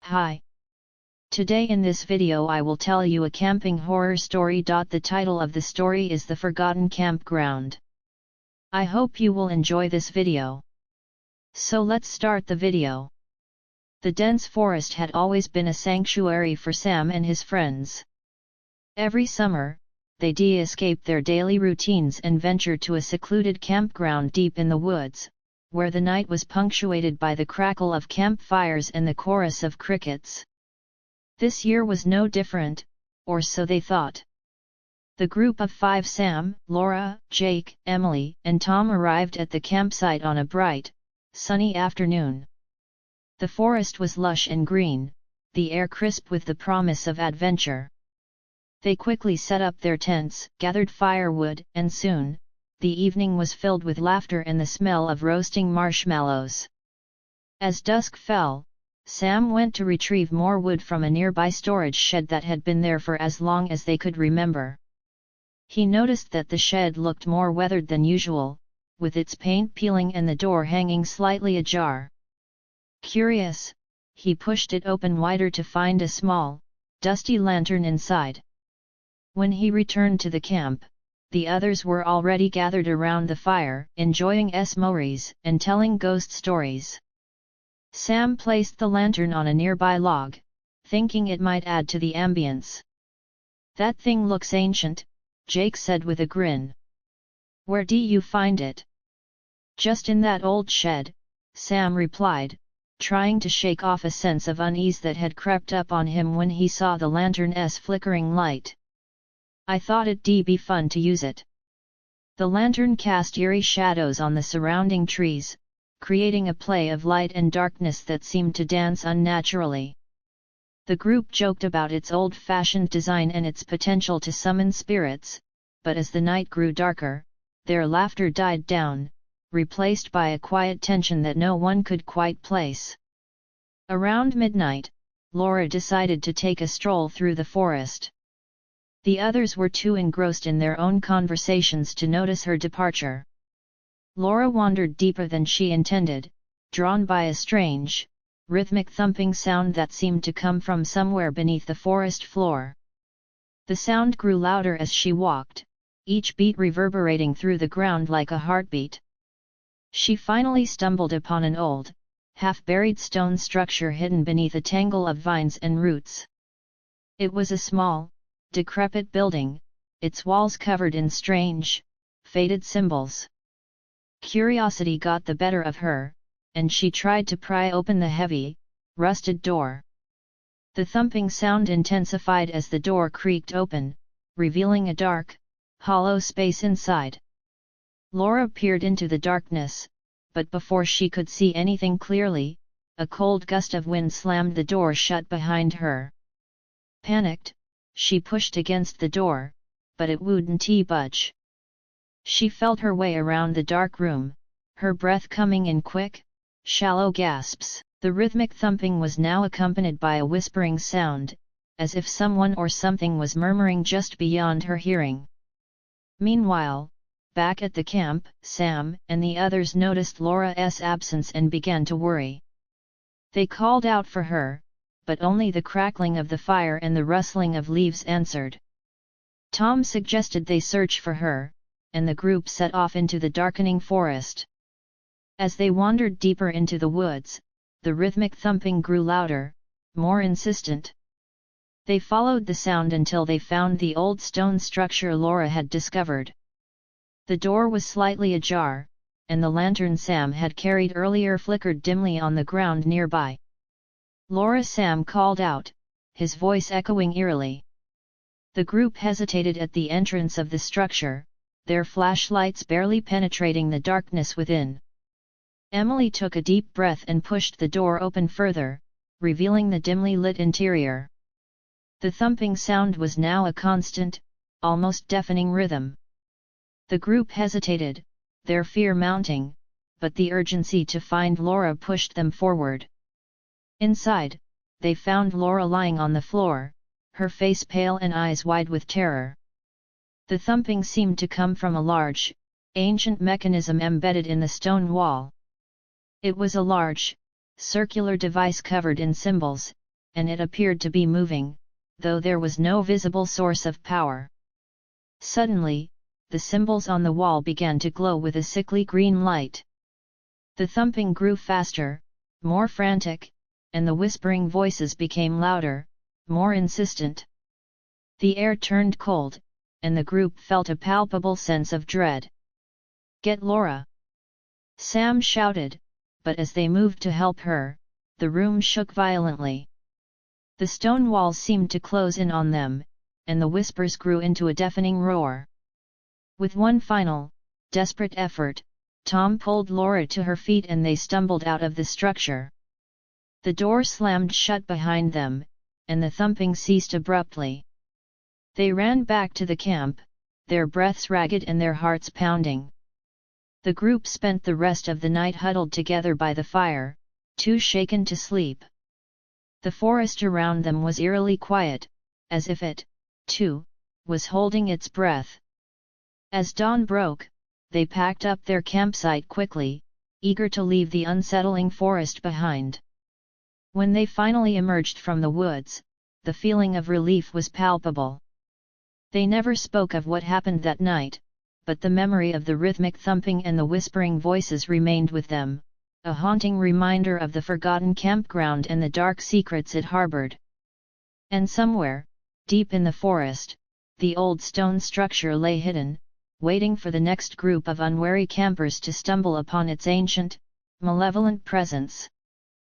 Hi. Today in this video I will tell you a camping horror story. The title of the story is The Forgotten Campground. I hope you will enjoy this video. So let's start the video. The dense forest had always been a sanctuary for Sam and his friends. Every summer, they escaped their daily routines and ventured to a secluded campground deep in the woods, where the night was punctuated by the crackle of campfires and the chorus of crickets. This year was no different, or so they thought. The group of 5, Sam, Laura, Jake, Emily, and Tom, arrived at the campsite on a bright, sunny afternoon. The forest was lush and green, the air crisp with the promise of adventure. They quickly set up their tents, gathered firewood, and soon, the evening was filled with laughter and the smell of roasting marshmallows. As dusk fell, Sam went to retrieve more wood from a nearby storage shed that had been there for as long as they could remember. He noticed that the shed looked more weathered than usual, with its paint peeling and the door hanging slightly ajar. Curious, he pushed it open wider to find a small, dusty lantern inside. When he returned to the camp, the others were already gathered around the fire, enjoying s'mores and telling ghost stories. Sam placed the lantern on a nearby log, thinking it might add to the ambience. "That thing looks ancient," Jake said with a grin. "Where do you find it?" "Just in that old shed," Sam replied, trying to shake off a sense of unease that had crept up on him when he saw the lantern's flickering light. "I thought it'd be fun to use it." The lantern cast eerie shadows on the surrounding trees, creating a play of light and darkness that seemed to dance unnaturally. The group joked about its old-fashioned design and its potential to summon spirits, but as the night grew darker, their laughter died down, replaced by a quiet tension that no one could quite place. Around midnight, Laura decided to take a stroll through the forest. The others were too engrossed in their own conversations to notice her departure. Laura wandered deeper than she intended, drawn by a strange, rhythmic thumping sound that seemed to come from somewhere beneath the forest floor. The sound grew louder as she walked, each beat reverberating through the ground like a heartbeat. She finally stumbled upon an old, half-buried stone structure hidden beneath a tangle of vines and roots. It was a small, decrepit building, its walls covered in strange, faded symbols. Curiosity got the better of her, and she tried to pry open the heavy, rusted door. The thumping sound intensified as the door creaked open, revealing a dark, hollow space inside. Laura peered into the darkness, but before she could see anything clearly, a cold gust of wind slammed the door shut behind her. Panicked, she pushed against the door, but it wouldn't budge. She felt her way around the dark room, her breath coming in quick, shallow gasps. The rhythmic thumping was now accompanied by a whispering sound, as if someone or something was murmuring just beyond her hearing. Meanwhile, back at the camp, Sam and the others noticed Laura's absence and began to worry. They called out for her, but only the crackling of the fire and the rustling of leaves answered. Tom suggested they search for her, and the group set off into the darkening forest. As they wandered deeper into the woods, the rhythmic thumping grew louder, more insistent. They followed the sound until they found the old stone structure Laura had discovered. The door was slightly ajar, and the lantern Sam had carried earlier flickered dimly on the ground nearby. "Laura!" Sam called out, his voice echoing eerily. The group hesitated at the entrance of the structure, their flashlights barely penetrating the darkness within. Emily took a deep breath and pushed the door open further, revealing the dimly lit interior. The thumping sound was now a constant, almost deafening rhythm. The group hesitated, their fear mounting, but the urgency to find Laura pushed them forward. Inside, they found Laura lying on the floor, her face pale and eyes wide with terror. The thumping seemed to come from a large, ancient mechanism embedded in the stone wall. It was a large, circular device covered in symbols, and it appeared to be moving, though there was no visible source of power. Suddenly, the symbols on the wall began to glow with a sickly green light. The thumping grew faster, more frantic, and the whispering voices became louder, more insistent. The air turned cold, and the group felt a palpable sense of dread. "Get Laura!" Sam shouted, but as they moved to help her, the room shook violently. The stone walls seemed to close in on them, and the whispers grew into a deafening roar. With one final, desperate effort, Tom pulled Laura to her feet and they stumbled out of the structure. The door slammed shut behind them, and the thumping ceased abruptly. They ran back to the camp, their breaths ragged and their hearts pounding. The group spent the rest of the night huddled together by the fire, too shaken to sleep. The forest around them was eerily quiet, as if it, too, was holding its breath. As dawn broke, they packed up their campsite quickly, eager to leave the unsettling forest behind. When they finally emerged from the woods, the feeling of relief was palpable. They never spoke of what happened that night, but the memory of the rhythmic thumping and the whispering voices remained with them, a haunting reminder of the forgotten campground and the dark secrets it harbored. And somewhere, deep in the forest, the old stone structure lay hidden, waiting for the next group of unwary campers to stumble upon its ancient, malevolent presence.